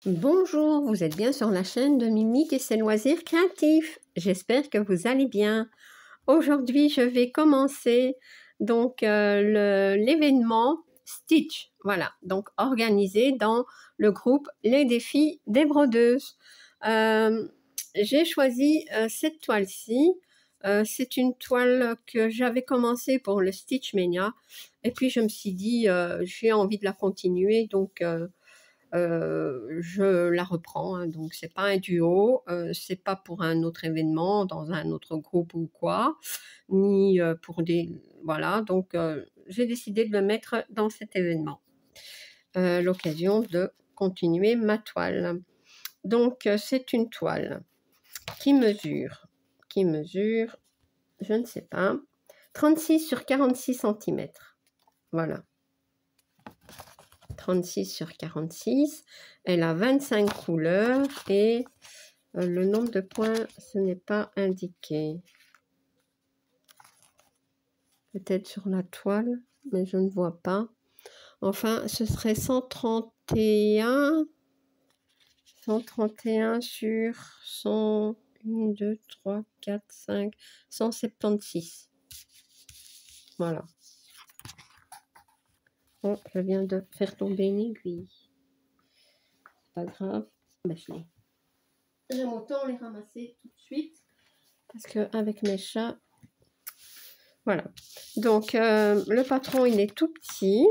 Bonjour, vous êtes bien sur la chaîne de Mimi et ses loisirs créatifs. J'espère que vous allez bien. Aujourd'hui, je vais commencer l'événement Stitch. Voilà, donc organisé dans le groupe Les Défis des Brodeuses. J'ai choisi cette toile-ci. C'est une toile que j'avais commencé pour le Stitch Mania. Et puis, je me suis dit, j'ai envie de la continuer, donc je la reprends, hein, donc c'est pas un duo, c'est pas pour un autre événement dans un autre groupe ou quoi, ni pour des... Voilà, donc j'ai décidé de le mettre dans cet événement. L'occasion de continuer ma toile. Donc c'est une toile qui mesure, je ne sais pas, 36 sur 46 cm. Voilà. 36 sur 46. Elle a 25 couleurs et le nombre de points, ce n'est pas indiqué. Peut-être sur la toile, mais je ne vois pas. Enfin, ce serait 131 sur 100, 1, 2, 3, 4, 5, 176. Voilà. Oh, je viens de faire tomber une aiguille. Pas grave. Ben, j'aime autant les ramasser tout de suite parce qu'avec mes chats, voilà. Donc, le patron, il est tout petit.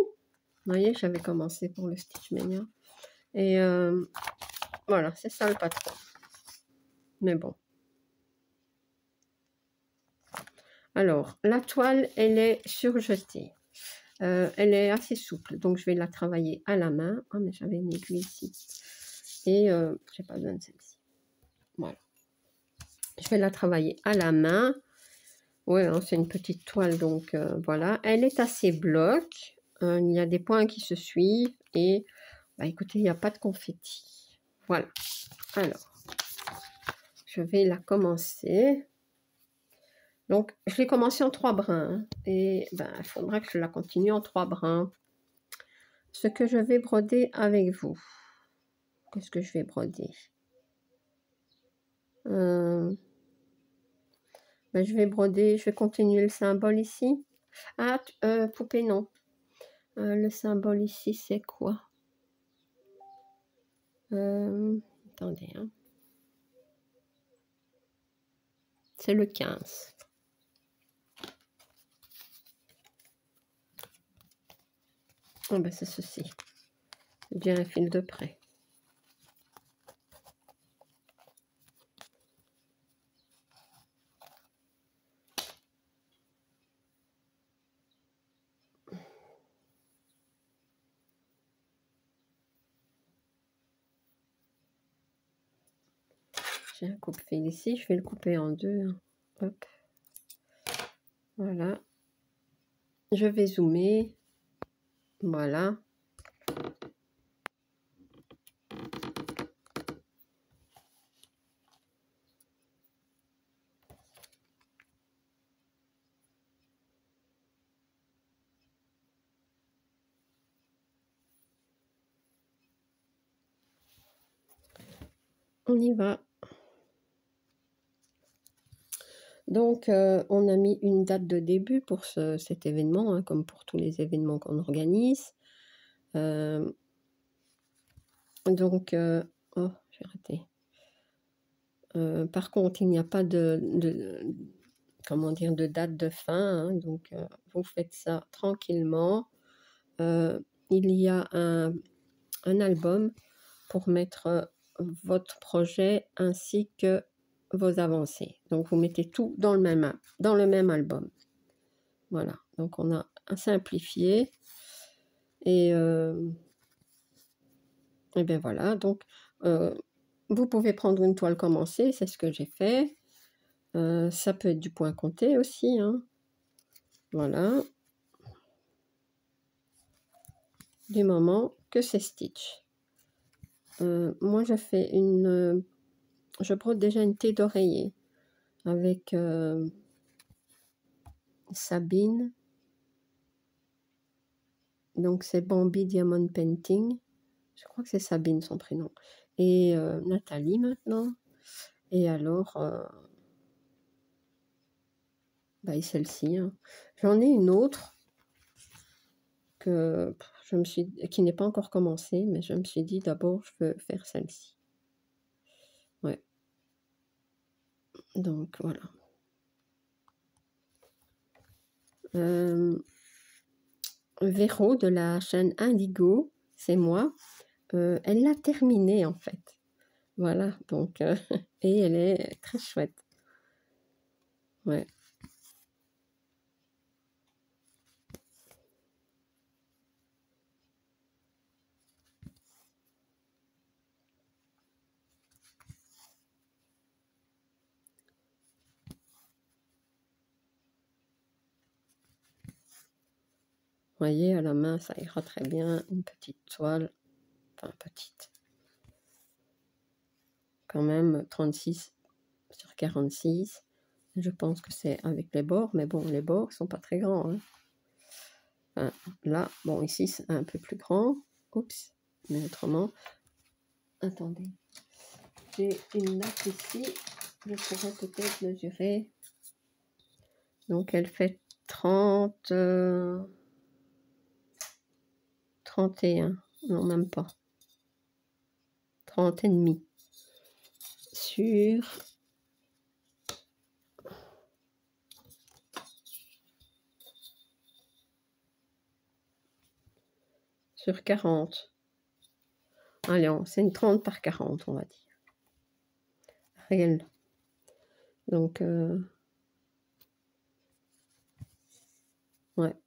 Vous voyez, j'avais commencé pour le Stitch Mania. Et voilà, c'est ça le patron. Mais bon. Alors, la toile, elle est surjetée. Elle est assez souple, donc je vais la travailler à la main. Ah, mais j'avais une aiguille ici. Et j'ai pas besoin de celle-ci. Voilà. Je vais la travailler à la main. Ouais, hein, c'est une petite toile, donc voilà. Elle est assez bloc. Il y a des points qui se suivent. Et, bah, écoutez, il n'y a pas de confetti. Voilà. Alors, je vais la commencer. Donc, je l'ai commencé en 3 brins. Hein, et ben, il faudra que je la continue en 3 brins. Ce que je vais broder avec vous. Qu'est-ce que je vais broder? Ben, je vais broder, je vais continuer le symbole ici. Ah, poupée, non. Le symbole ici, c'est quoi? Attendez, hein. C'est le 15. Oh, ben, c'est ceci. C'est bien un fil de près. J'ai un coupe-fil ici, je vais le couper en deux. Hein. Hop. Voilà. Je vais zoomer. Voilà. On y va. Donc, on a mis une date de début pour cet événement, hein, comme pour tous les événements qu'on organise. Donc, oh, j'ai raté. Par contre, il n'y a pas comment dire, de date de fin. Hein, donc, vous faites ça tranquillement. Il y a un album pour mettre votre projet ainsi que vos avancées. Donc, vous mettez tout dans le même album. Voilà. Donc, on a simplifié. Et bien voilà. Donc, vous pouvez prendre une toile commencée. C'est ce que j'ai fait. Ça peut être du point compté aussi. Hein. Voilà. Du moment que c'est Stitch. Moi, je fais je brode déjà une thé d'oreiller avec Sabine. Donc, c'est Bambi Diamond Painting. Je crois que c'est Sabine son prénom. Et Nathalie maintenant. Et alors, bah, et celle-ci. Hein. J'en ai une autre que qui n'est pas encore commencée, mais je me suis dit d'abord je veux faire celle-ci. Ouais. Donc voilà. Véro de la chaîne Indigo, c'est moi. Elle l'a terminée en fait. Voilà, donc et elle est très chouette. Ouais. Vous voyez, à la main, ça ira très bien. Une petite toile, enfin petite. Quand même 36 sur 46. Je pense que c'est avec les bords, mais bon, les bords sont pas très grands. Hein. Enfin, là, bon, ici, c'est un peu plus grand. Oups, mais autrement. Attendez. J'ai une nappe ici. Je pourrais peut-être mesurer. Donc, elle fait 30... 31. Non, même pas. 30 et demi. Sur 40. Allez, c'est une 30 par 40, on va dire. Réel. Donc, ouais.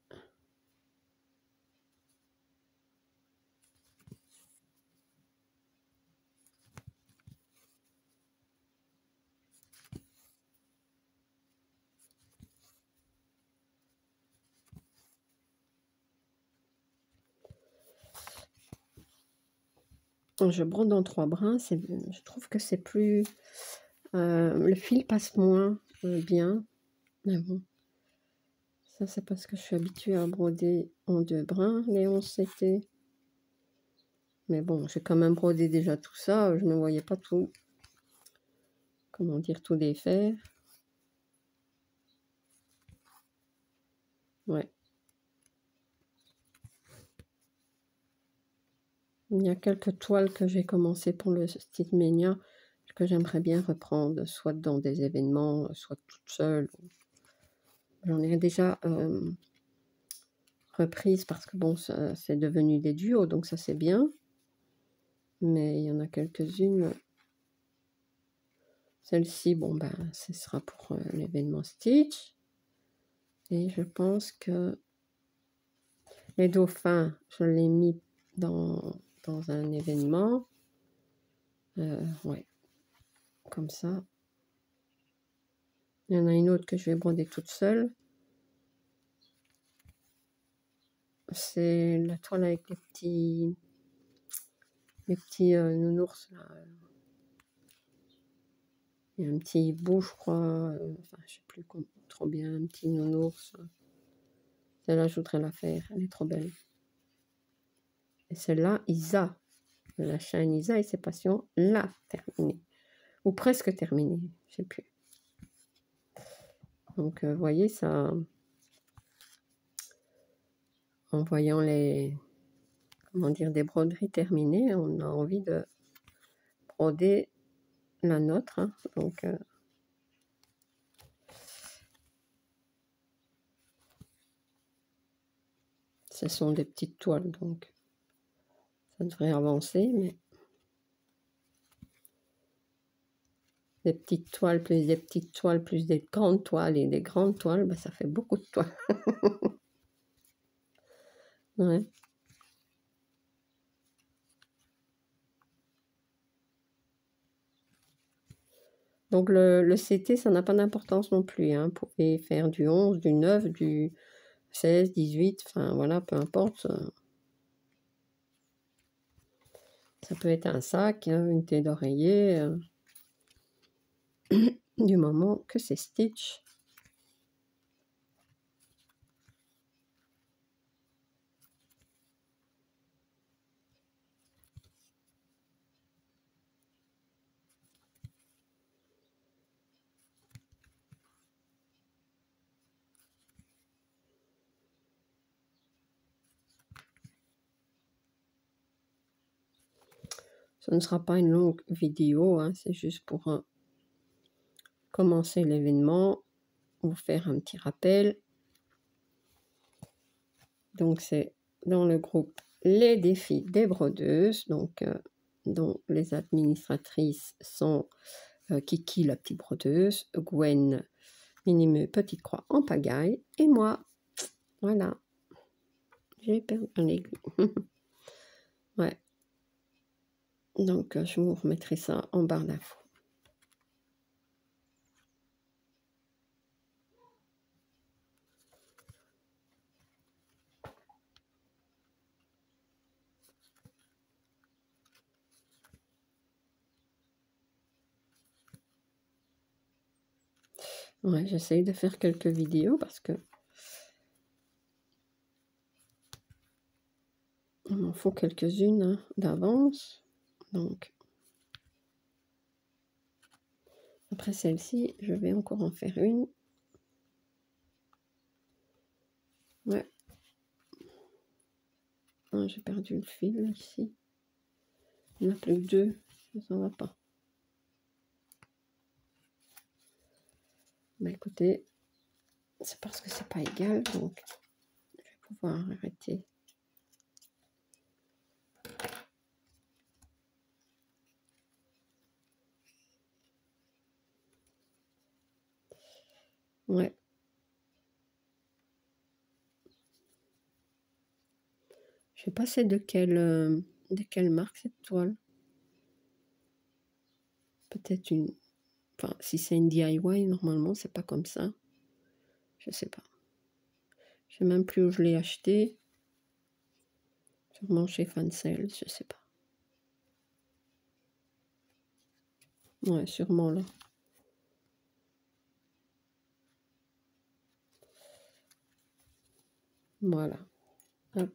Je brode en 3 brins. Je trouve que c'est plus... le fil passe moins bien. Mais bon. Ça, c'est parce que je suis habituée à broder en 2 brins, les 11 CT. Mais bon, j'ai quand même brodé déjà tout ça. Je ne voyais pas tout... Comment dire, tout défaire. Ouais. Il y a quelques toiles que j'ai commencé pour le Stitch Mania que j'aimerais bien reprendre, soit dans des événements, soit toute seule. J'en ai déjà reprise parce que bon, c'est devenu des duos, donc ça c'est bien. Mais il y en a quelques-unes. Celle-ci, bon ben, ce sera pour l'événement Stitch. Et je pense que les dauphins, je l'ai mis dans un événement. Ouais, comme ça. Il y en a une autre que je vais broder toute seule. C'est la toile avec les petits nounours là. Il y a un petit hibou, je crois. Enfin, je sais plus trop bien, un petit nounours. Celle-là, je voudrais la faire. Elle est trop belle. Et celle-là, Isa, de la chaîne Isa et ses passions, l'a terminée. Ou presque terminée, je sais plus. Donc, vous voyez, ça... En voyant comment dire, des broderies terminées, on a envie de broder la nôtre. Hein. Donc, ce sont des petites toiles, donc ça devrait avancer, mais des petites toiles plus des petites toiles plus des grandes toiles et des grandes toiles, ben, ça fait beaucoup de toiles. Ouais. Donc le CT, ça n'a pas d'importance non plus. Hein. Vous pouvez faire du 11, du 9, du 16, 18, enfin voilà, peu importe. Ça peut être un sac, hein, une tête d'oreiller, du moment que c'est Stitch. Ce ne sera pas une longue vidéo, hein, c'est juste pour commencer l'événement, vous faire un petit rappel. Donc c'est dans le groupe Les défis des brodeuses, donc dont les administratrices sont Kiki la petite brodeuse, Gwen Minime petite croix en pagaille et moi. Voilà, j'ai perdu un aiguille. Ouais. Donc je vous remettrai ça en barre d'infos. Ouais, j'essaye de faire quelques vidéos parce que il m'en faut quelques-unes hein, d'avance. Donc, après celle-ci, je vais encore en faire une. Ouais. Ah, j'ai perdu le fil ici. Il n'y en a plus que deux. Ça ne va pas. Bah écoutez, c'est parce que c'est pas égal, donc je vais pouvoir arrêter. Ouais. Je sais pas c'est de quelle marque cette toile. Peut-être une... Enfin, si c'est une DIY, normalement, c'est pas comme ça. Je sais pas. Je sais même plus où je l'ai acheté. Sûrement chez Fancel, je sais pas. Ouais, sûrement là. Voilà. Hop.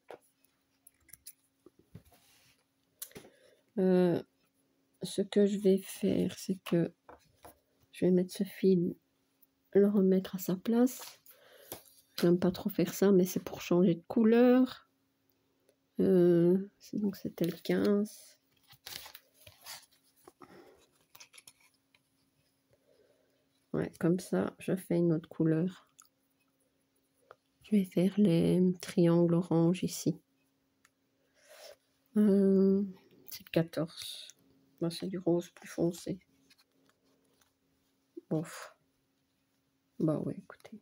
Ce que je vais faire, c'est que je vais mettre ce fil, le remettre à sa place. J'aime pas trop faire ça, mais c'est pour changer de couleur. Donc c'était le 15. Ouais, comme ça, je fais une autre couleur. Je vais faire les triangles orange ici. C'est le 14. Moi, c'est du rose plus foncé. Bof. Bah ouais, écoutez.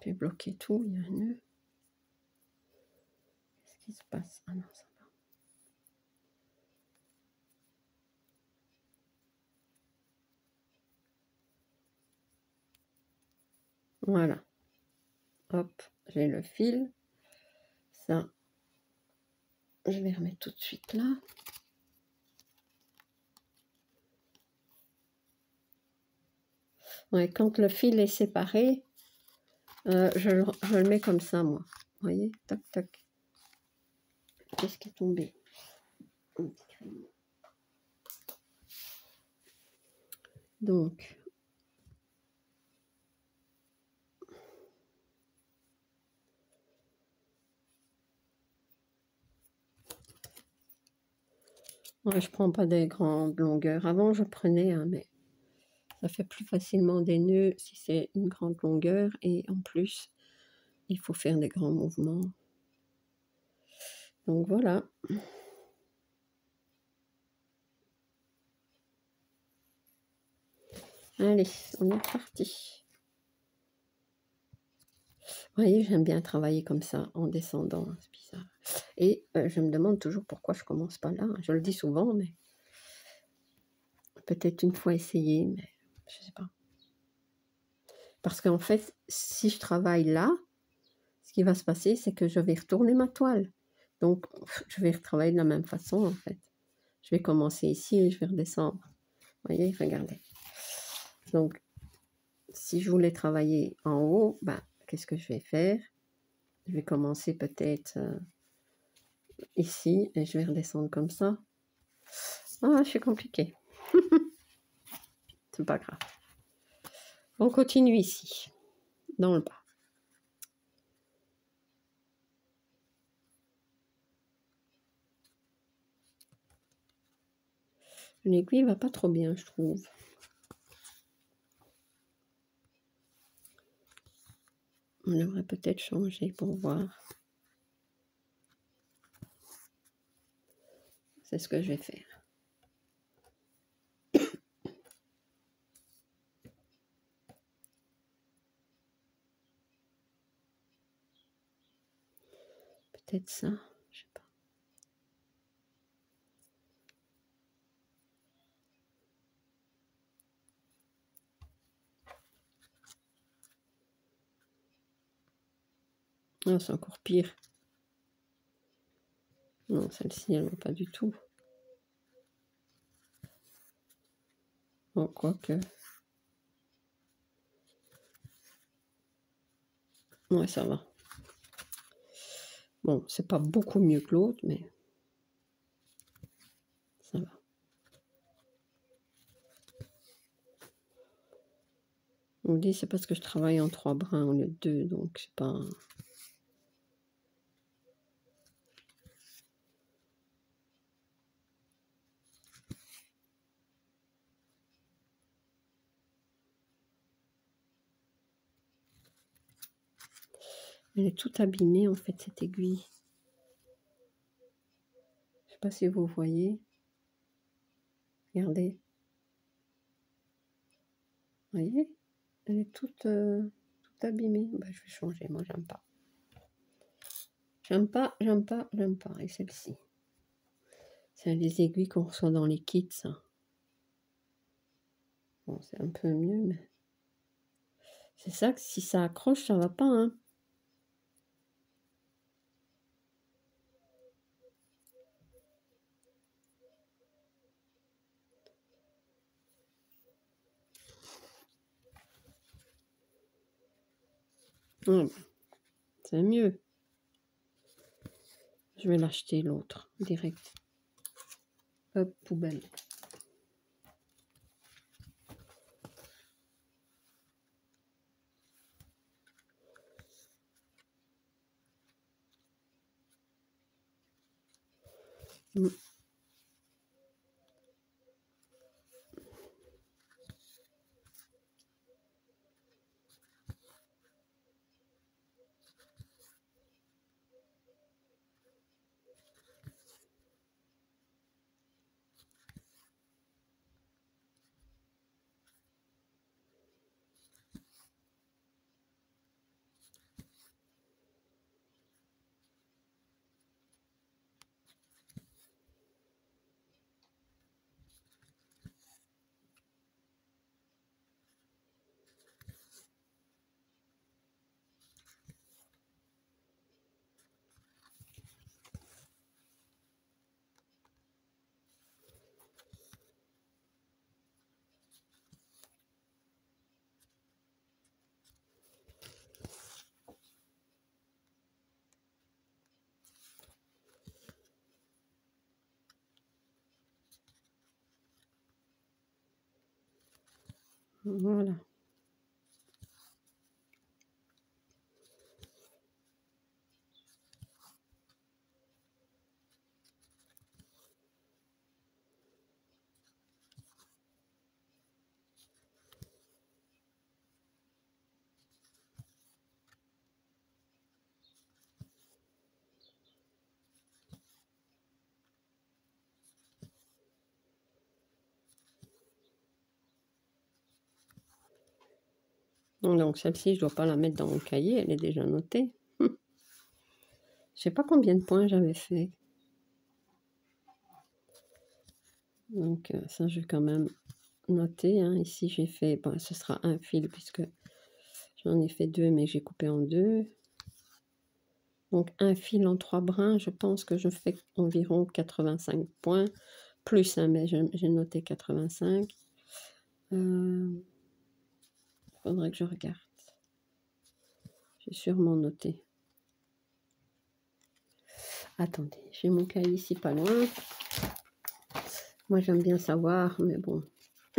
J'ai bloqué tout, il y a un nœud. Qu'est-ce qui se passe? Ah non, ça va. Voilà. Hop, j'ai le fil. Ça, je vais remettre tout de suite là. Ouais, quand le fil est séparé, je le mets comme ça, moi. Vous voyez? Tac, tac. Qu'est-ce qui est tombé? Donc, ouais, je prends pas des grandes longueurs. Avant, je prenais, hein, mais ça fait plus facilement des nœuds si c'est une grande longueur. Et en plus, il faut faire des grands mouvements. Donc voilà. Allez, on est parti. Vous voyez, j'aime bien travailler comme ça, en descendant, hein, c'est bizarre. Et je me demande toujours pourquoi je commence pas là. Je le dis souvent, mais peut-être une fois essayé, mais je sais pas. Parce qu'en fait, si je travaille là, ce qui va se passer, c'est que je vais retourner ma toile. Donc, je vais retravailler de la même façon, en fait. Je vais commencer ici et je vais redescendre. voyez, regardez. Donc, si je voulais travailler en haut, ben, qu'est-ce que je vais faire? Je vais commencer peut-être ici et je vais redescendre comme ça. Ah, c'est compliqué. C'est pas grave. On continue ici, dans le bas. L'aiguille va pas trop bien, je trouve. On devrait peut-être changer pour voir. C'est ce que je vais faire. Peut-être ça, je sais pas. Ah, c'est encore pire. Non, celle-ci, elle va pas du tout. Bon, quoique. Ouais, ça va. Bon, c'est pas beaucoup mieux que l'autre, mais ça va. On me dit c'est parce que je travaille en 3 brins au lieu de 2, donc c'est pas... Elle est toute abîmée en fait, cette aiguille. Je sais pas si vous voyez. Regardez. Vous voyez? Elle est toute abîmée. Bah, je vais changer, moi j'aime pas. J'aime pas, j'aime pas, j'aime pas. Et celle-ci. C'est les aiguilles qu'on reçoit dans les kits, ça. Bon, c'est un peu mieux, mais... C'est ça que si ça accroche, ça va pas, hein. C'est mieux. Je vais l'acheter l'autre, direct. Hop, poubelle. Mm. Voilà. Donc celle-ci, je dois pas la mettre dans mon cahier, elle est déjà notée. Je sais pas combien de points j'avais fait. Donc ça, je vais quand même noter. Hein. Ici, j'ai fait, bon, ce sera un fil puisque j'en ai fait 2, mais j'ai coupé en 2. Donc un fil en 3 brins, je pense que je fais environ 85 points. Plus, hein, mais j'ai noté 85. Faudrait que je regarde. J'ai sûrement noté. Attendez, j'ai mon cahier ici pas loin. Moi, j'aime bien savoir, mais bon.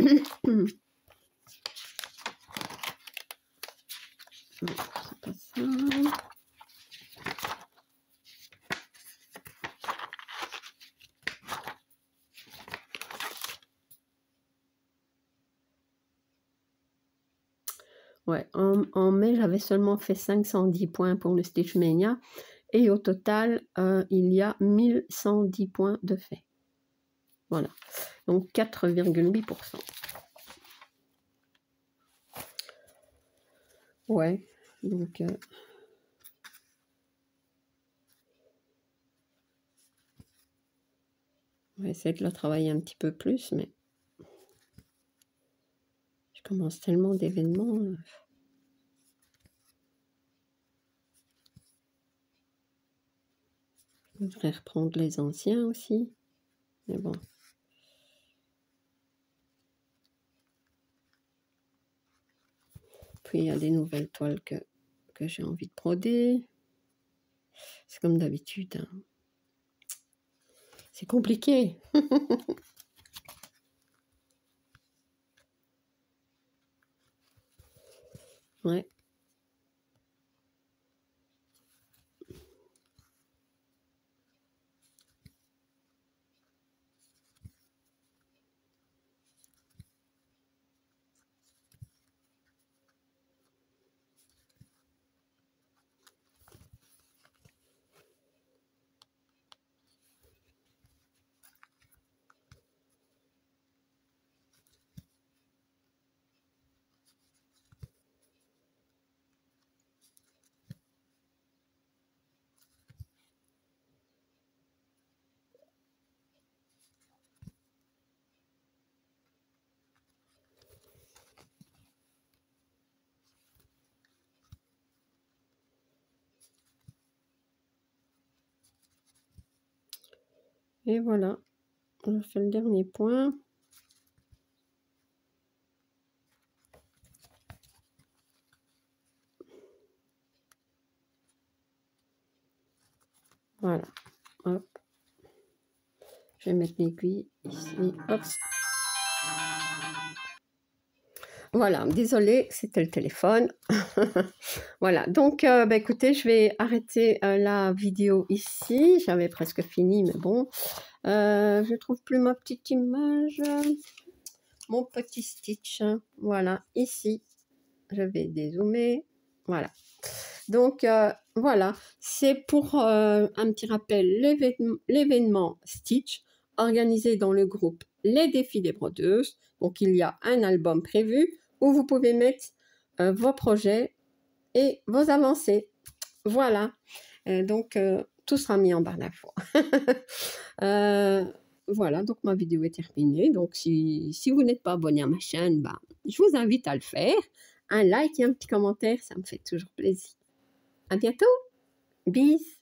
Non, c'est pas ça. Ouais, en mai, j'avais seulement fait 510 points pour le Stitch Mania. Et au total, il y a 1110 points de fait. Voilà. Donc 4,8%. Ouais. Donc... on va essayer de le travailler un petit peu plus, mais... je commence tellement d'événements... je voudrais reprendre les anciens aussi. Mais bon. Puis il y a des nouvelles toiles que j'ai envie de broder. C'est comme d'habitude. Hein. C'est compliqué. Ouais. Et voilà. On a fait le dernier point. Voilà. Hop. Je vais mettre l'aiguille ici. Hop. Voilà, désolée, c'était le téléphone. Voilà, donc bah, écoutez, je vais arrêter la vidéo ici. J'avais presque fini, mais bon. Je trouve plus ma petite image. Mon petit Stitch. Voilà, ici. Je vais dézoomer. Voilà. Donc, voilà. C'est pour un petit rappel, l'événement Stitch, organisé dans le groupe Les Défis des Brodeuses. Donc, il y a un album prévu où vous pouvez mettre vos projets et vos avancées. Voilà. Donc, tout sera mis en barre d'infos. Voilà, donc ma vidéo est terminée. Donc, si vous n'êtes pas abonné à ma chaîne, bah, je vous invite à le faire. Un like et un petit commentaire, ça me fait toujours plaisir. À bientôt. Bis.